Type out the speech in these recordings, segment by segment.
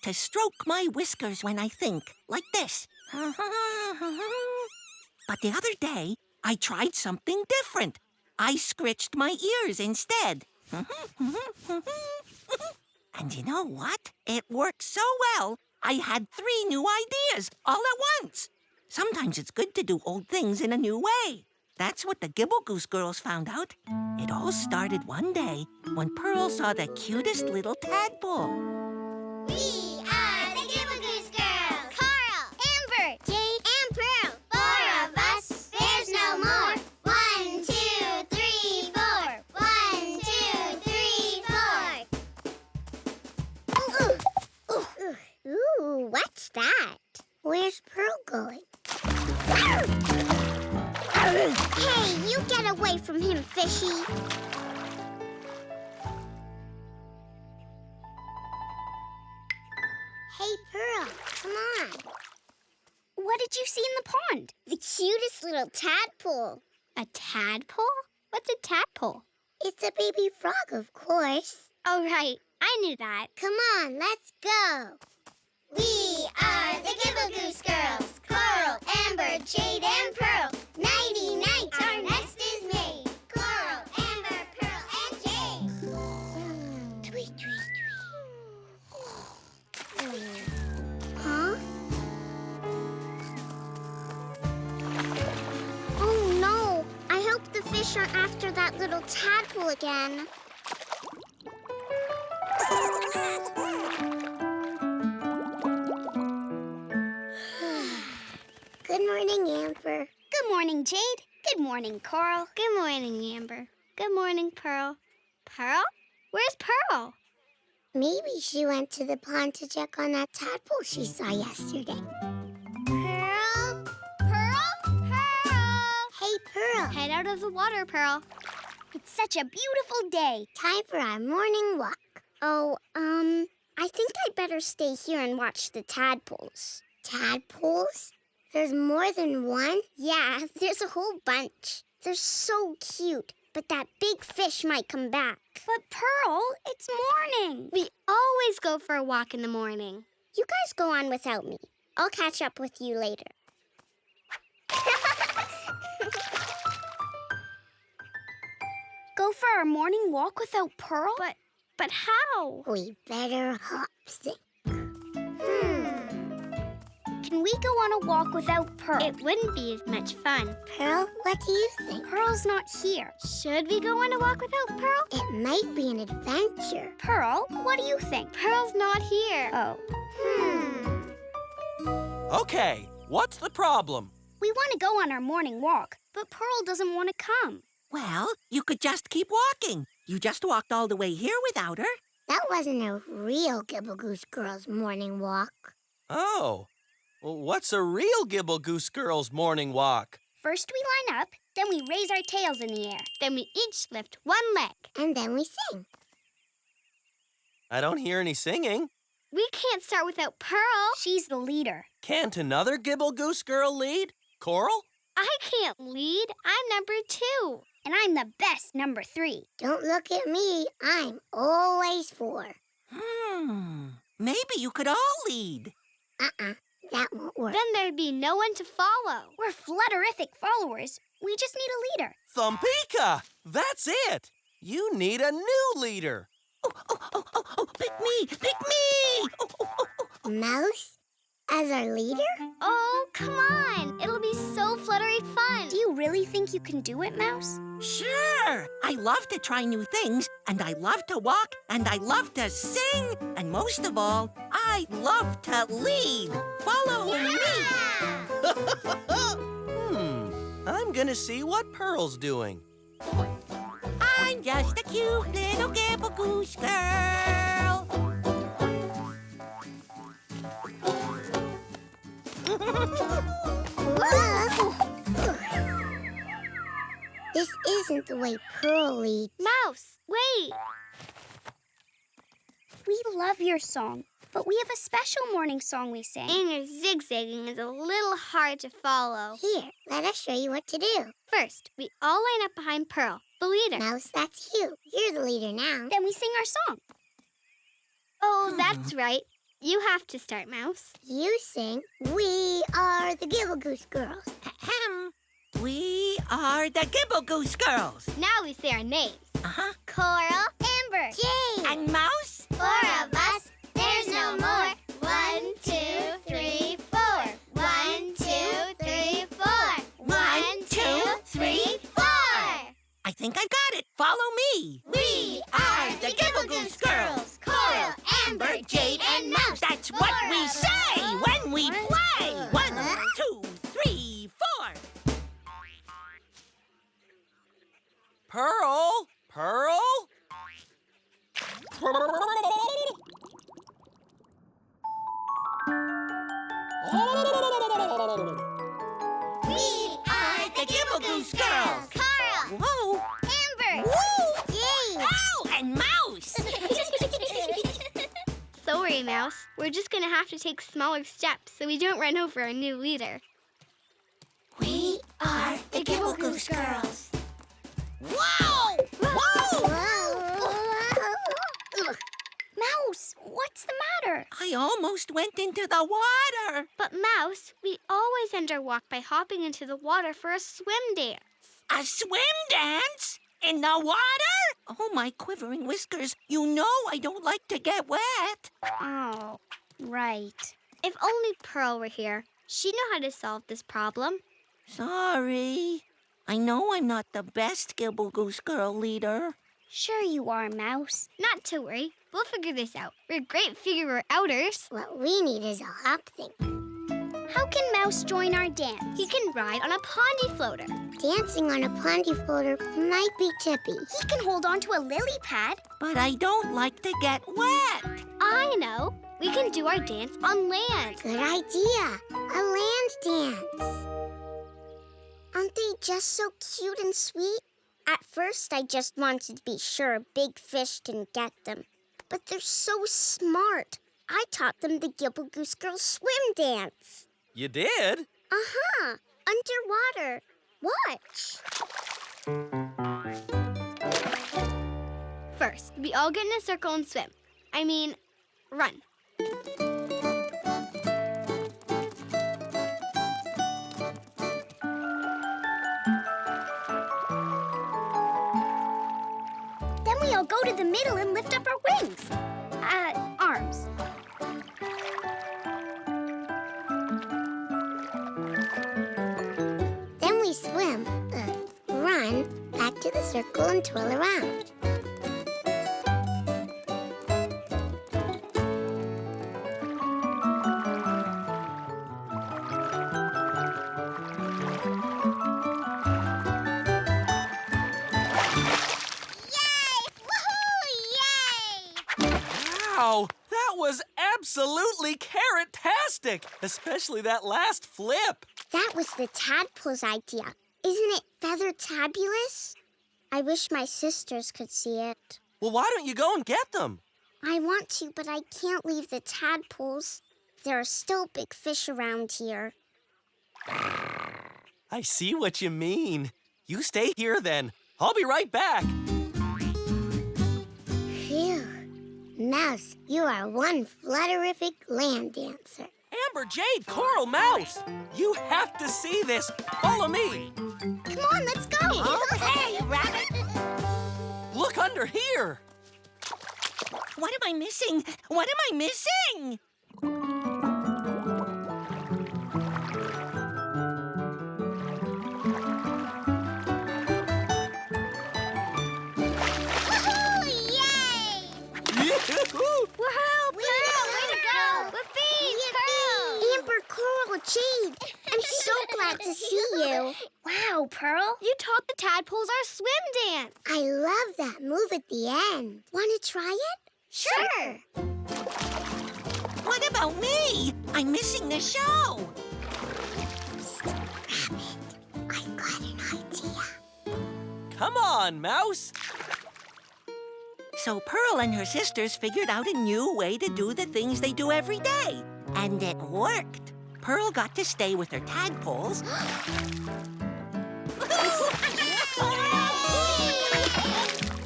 to stroke my whiskers when I think, like this. But the other day, I tried something different. I scritched my ears instead. And you know what? It worked so well, I had 3 new ideas all at once. Sometimes it's good to do old things in a new way. That's what the Gibble Goose Girls found out. It all started one day when Pearl saw the cutest little tadpole. We are the Gibble Goose Girls! Carl, Amber, Jade, and Pearl. 4 of us, there's no more. 1, 2, 3, 4. 1, 2, 3, 4. Ooh, what's that? Where's Pearl going? Hey, you get away from him, fishy. Hey, Pearl, come on. What did you see in the pond? The cutest little tadpole. A tadpole? What's a tadpole? It's a baby frog, of course. Oh, right. I knew that. Come on, let's go. We are the Gibble Goose Girls. Coral, Amber, Jade, and Pearl. Nighty-night, our nest is made. Coral, Amber, Pearl, and Jade. Tweet, tweet, tweet. Huh? Oh, no. I hope the fish aren't after that little tadpole again. Good morning, Amber. Good morning, Jade. Good morning, Coral. Good morning, Amber. Good morning, Pearl. Pearl? Where's Pearl? Maybe she went to the pond to check on that tadpole she saw yesterday. Pearl? Pearl? Pearl! Hey, Pearl. Head out of the water, Pearl. It's such a beautiful day. Time for our morning walk. Oh, I think I'd better stay here and watch the tadpoles. Tadpoles? There's more than one? Yeah, there's a whole bunch. They're so cute, but that big fish might come back. But Pearl, it's morning. We always go for a walk in the morning. You guys go on without me. I'll catch up with you later. Go for our morning walk without Pearl? But how? We better hop sync. Can we go on a walk without Pearl? It wouldn't be as much fun. Pearl, what do you think? Pearl's not here. Should we go on a walk without Pearl? It might be an adventure. Pearl, what do you think? Pearl's not here. Oh. Okay, what's the problem? We want to go on our morning walk, but Pearl doesn't want to come. Well, you could just keep walking. You just walked all the way here without her. That wasn't a real Gibble Goose Girls morning walk. Oh, well, what's a real Gibble Goose Girls morning walk? First we line up, then we raise our tails in the air. Then we each lift one leg. And then we sing. I don't hear any singing. We can't start without Pearl. She's the leader. Can't another Gibble Goose Girl lead? Coral? I can't lead. I'm number 2. And I'm the best number 3. Don't look at me. I'm always 4. Maybe you could all lead. That won't work. Then there'd be no one to follow. We're flutterific followers. We just need a leader. Thumpika! That's it! You need a new leader. Oh, pick me! Pick me! Mouse? As our leader? Oh, come on. It'll be so fluttery fun. Do you really think you can do it, Mouse? Sure! I love to try new things, and I love to walk, and I love to sing, and most of all, I love to lead. Follow me! I'm gonna see what Pearl's doing. I'm just a cute little Gibble Goose Girl. This isn't the way Pearl leads. Mouse, wait! We love your song, but we have a special morning song we sing. And your zigzagging is a little hard to follow. Here, let us show you what to do. First, we all line up behind Pearl, the leader. Mouse, that's you. You're the leader now. Then we sing our song. Oh, that's right. You have to start, Mouse. You sing, "We are the Gibble Goose Girls." Ahem. We are the Gibble Goose Girls. Now we say our names. Uh-huh. Coral, Amber, Jade. And Mouse? 4 of us. There's no more. 1, 2, 3, 4. 1, 2, 3, 4. 1, 2, 3, 4. I think I got it. Follow me. We are the Gibble Goose Girls. Coral, Amber, Jade, and Mouse. That's what we say when we play. 1, 2, 3, 4. Pearl? Pearl? We are the Gibble Goose Girls. Coral, Whoa. Amber, Woo. Jade. Ow, and Mouse. Sorry, Mouse. We're just gonna have to take smaller steps so we don't run over our new leader. We are the Gibble Goose Girls. Whoa. Whoa. Mouse, what's the matter? I almost went into the water. But Mouse, we always end our walk by hopping into the water for a swim dance. A swim dance? In the water? Oh, my quivering whiskers. You know I don't like to get wet. Oh, right. If only Pearl were here. She'd know how to solve this problem. Sorry. I know I'm not the best Gibble Goose Girl leader. Sure you are, Mouse. Not to worry. We'll figure this out. We're great figure-outers. What we need is a hop thing. How can Mouse join our dance? He can ride on a pondy floater. Dancing on a pondy floater might be tippy. He can hold on to a lily pad. But I don't like to get wet. I know. We can do our dance on land. Good idea. A land dance. Aren't they just so cute and sweet? At first, I just wanted to be sure a big fish didn't get them. But they're so smart. I taught them the Gibble Goose Girls swim dance. You did? Uh-huh. Underwater. Watch. First, we all get in a circle and swim. I mean, run. Then we all go to the middle and lift up our wings. Arms. Then we swim, run, back to the circle and twirl around. Wow, that was absolutely carrot-tastic, especially that last flip. That was the tadpole's idea. Isn't it feather-tabulous? I wish my sisters could see it. Well, why don't you go and get them? I want to, but I can't leave the tadpoles. There are still big fish around here. I see what you mean. You stay here then. I'll be right back. Phew. Mouse, you are one flutterific land dancer. Amber, Jade, Coral, Mouse. You have to see this. Follow me. Come on, let's go. Okay, Rabbit. Look under here. What am I missing? What am I missing? Woohoo! Pearl, way to go! Whoopee! Pearl! Amber, Coral, Jade, I'm so glad to see you. Wow, Pearl, you taught the tadpoles our swim dance. I love that move at the end. Want to try it? Sure. What about me? I'm missing the show. Rabbit, I've got an idea. Come on, Mouse. So Pearl and her sisters figured out a new way to do the things they do every day. And it worked. Pearl got to stay with her tadpoles.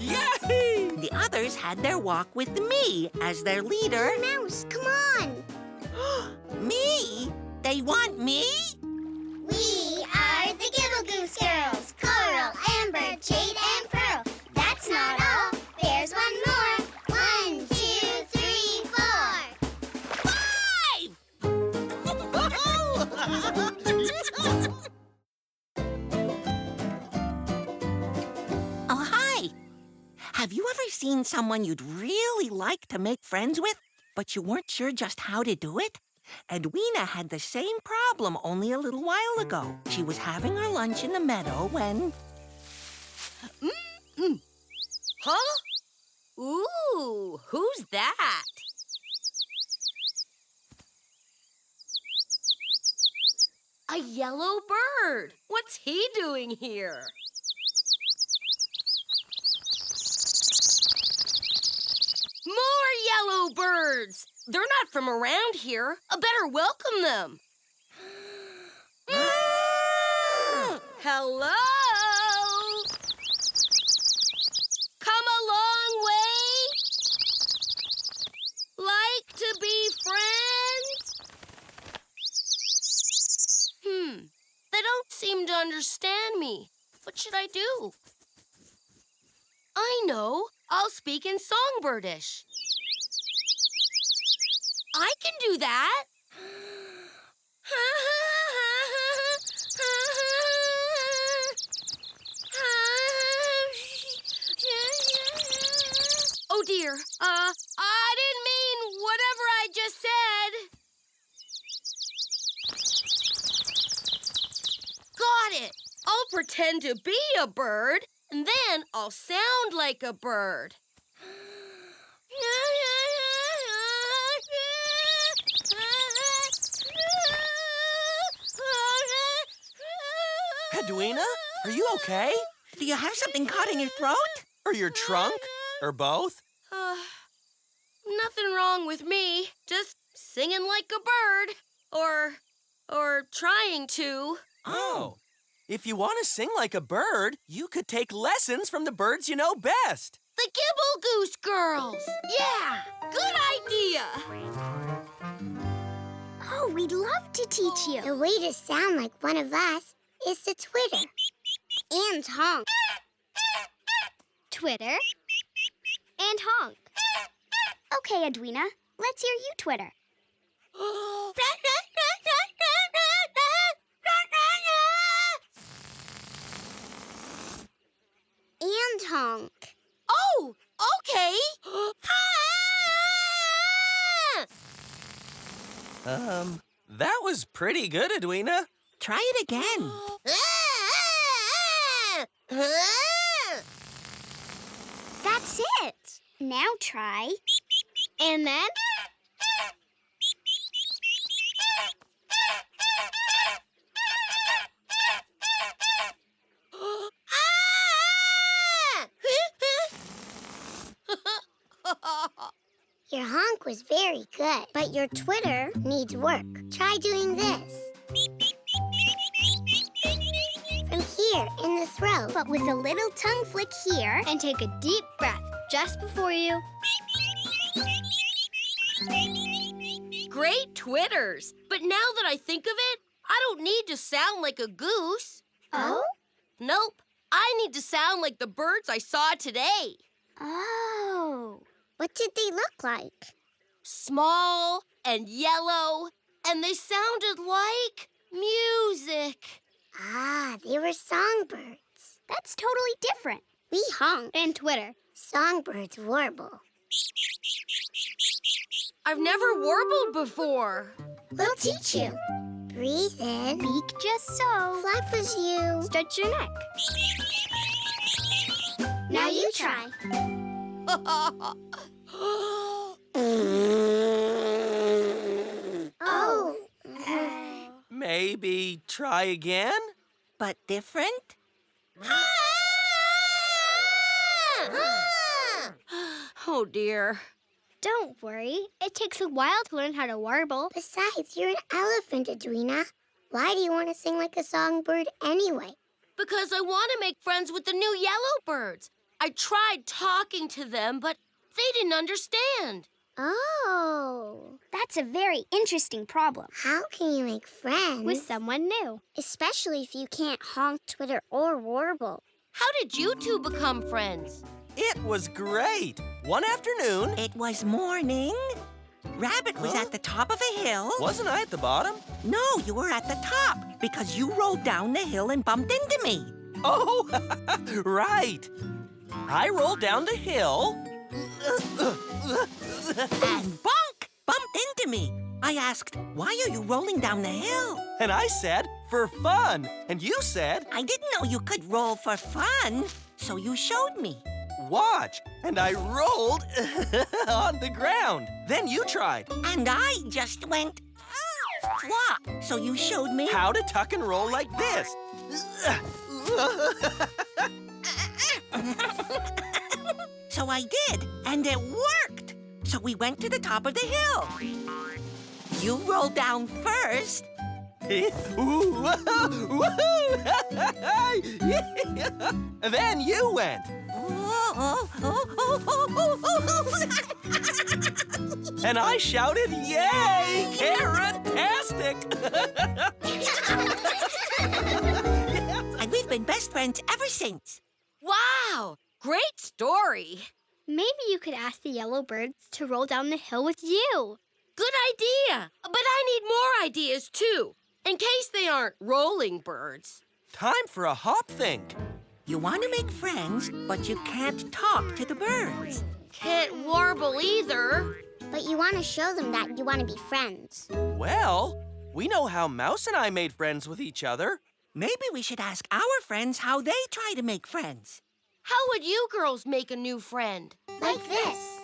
Yay! The others bears had their walk with me as their leader. Mouse, come on. Me? They want me? We are the Gibble Goose Girls. Coral, Amber, Jade, and Pearl. That's not all. There's one more. 1, 2, 3, 5! Oh, hi. Have you ever seen someone you'd really like to make friends with, but you weren't sure just how to do it? Edweena had the same problem only a little while ago. She was having her lunch in the meadow when... Huh? Ooh, who's that? A yellow bird. What's he doing here? More yellow birds! They're not from around here. I better welcome them. Hello? Come a long way? Like to be friends? They don't seem to understand me. What should I do? I know. I'll speak in songbirdish. I can do that. Oh dear. I didn't mean whatever I just said. Got it. I'll pretend to be a bird, and then I'll sound like a bird. Edweena, are you okay? Do you have something caught in your throat? Or your trunk? Or both? Nothing wrong with me. Just singing like a bird. Or trying to. Oh. If you want to sing like a bird, you could take lessons from the birds you know best. The Gibble Goose Girls. Yeah, good idea. Oh, we'd love to teach you. The way to sound like one of us is to twitter and honk. Twitter and honk. Okay, Edweena, let's hear you twitter. And honk. Oh, okay. That was pretty good, Edweena. Try it again. That's it. Now try. And then... Your honk was very good, but your twitter needs work. Try doing this. From here in the throat. But with a little tongue flick here. And take a deep breath just before you... Great twitters. But now that I think of it, I don't need to sound like a goose. Oh? Nope. I need to sound like the birds I saw today. Oh. What did they look like? Small and yellow, and they sounded like music. Ah, they were songbirds. That's totally different. We honk. And twitter. Songbirds warble. I've never warbled before. We'll teach you. Breathe in. Beak just so. Flap as you. Stretch your neck. Now you try. Oh. Maybe try again? But different? Oh, dear. Don't worry. It takes a while to learn how to warble. Besides, you're an elephant, Edweena. Why do you want to sing like a songbird anyway? Because I want to make friends with the new yellow birds. I tried talking to them, but They didn't understand. Oh. That's a very interesting problem. How can you make friends? With someone new. Especially if you can't honk, twitter, or warble. How did you two become friends? It was great. One afternoon... It was morning. Rabbit was at the top of a hill. Wasn't I at the bottom? No, you were at the top because you rolled down the hill and bumped into me. Oh, right. I rolled down the hill. And bonk! Bumped into me. I asked, why are you rolling down the hill? And I said, for fun. And you said, I didn't know you could roll for fun, so you showed me. watch. And I rolled on the ground. Then you tried. And I just went flop. So you showed me How to tuck and roll like this. So I did, and it worked. So we went to the top of the hill. You rolled down first. Then you went. And I shouted, yay, carrot-tastic! And we've been best friends ever since. Wow! Great story. Maybe you could ask the yellow birds to roll down the hill with you. Good idea. But I need more ideas, too, in case they aren't rolling birds. Time for a hop think. You want to make friends, but you can't talk to the birds. Can't warble either. But you want to show them that you want to be friends. Well, we know how Mouse and I made friends with each other. Maybe we should ask our friends how they try to make friends. How would you girls make a new friend? Like this.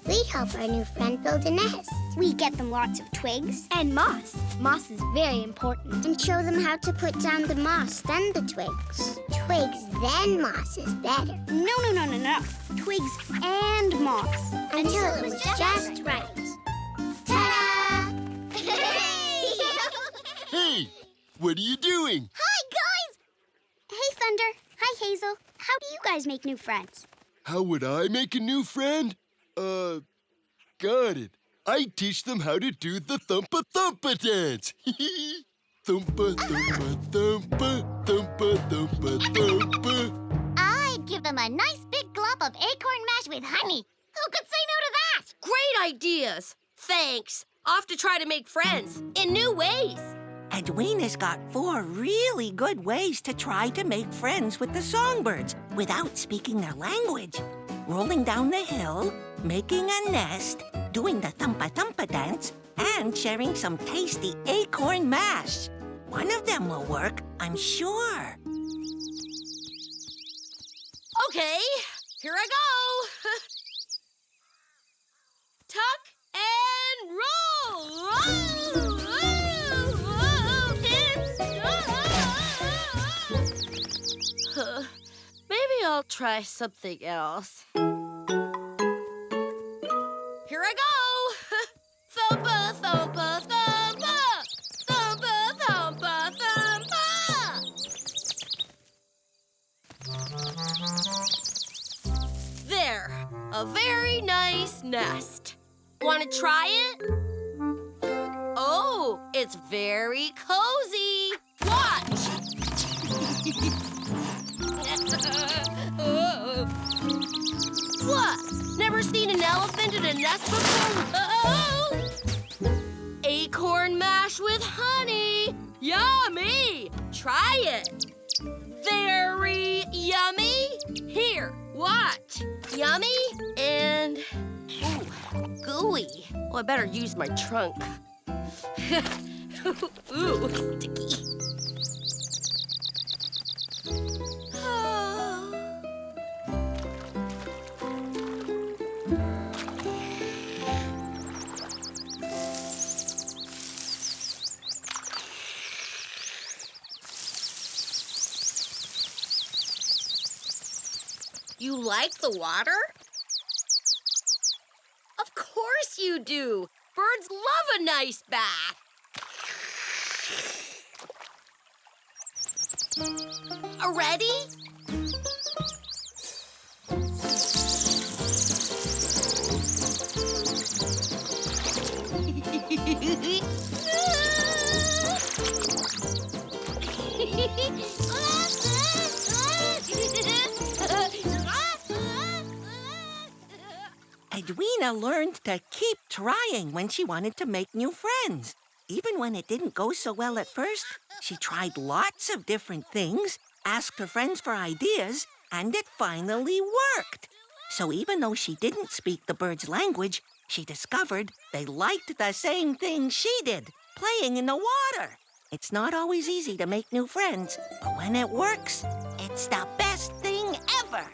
We help our new friend build a nest. We get them lots of twigs and moss. Moss is very important. And show them how to put down the moss, then the twigs. Twigs, then moss is better. No. Twigs and moss. Until it was just right. Ta-da! Hey, what are you doing? Hi, guys! Hey, Thunder. Hi, Hazel. How do you guys make new friends? How would I make a new friend? Got it. I teach them how to do the thumpa thumpa dance. Thumpa thumpa thumpa, thumpa thumpa thumpa. I'd give them a nice big glob of acorn mash with honey. Who could say no to that? Great ideas. Thanks. Off to try to make friends in new ways. Edweena's got 4 really good ways to try to make friends with the songbirds without speaking their language. Rolling down the hill, making a nest, doing the thumpa-thumpa dance, and sharing some tasty acorn mash. One of them will work, I'm sure. Okay, here I go. Tuck and roll. Maybe I'll try something else. Here I go. Thumpa, thumpa, thumpa. Thumpa, thumpa, thumpa. There, a very nice nest. Want to try it? Oh, it's very cozy. Watch. What? Never seen an elephant in a nest before? Oh! Acorn mash with honey. Yummy. Try it. Very yummy. Here, watch. Yummy and gooey. Oh, I better use my trunk. Ooh, sticky. You like the water? Of course you do. Birds love a nice bath. Ready? Rowena learned to keep trying when she wanted to make new friends. Even when it didn't go so well at first, she tried lots of different things, asked her friends for ideas, and it finally worked. So even though she didn't speak the birds' language, she discovered they liked the same thing she did, playing in the water. It's not always easy to make new friends, but when it works, it's the best thing ever.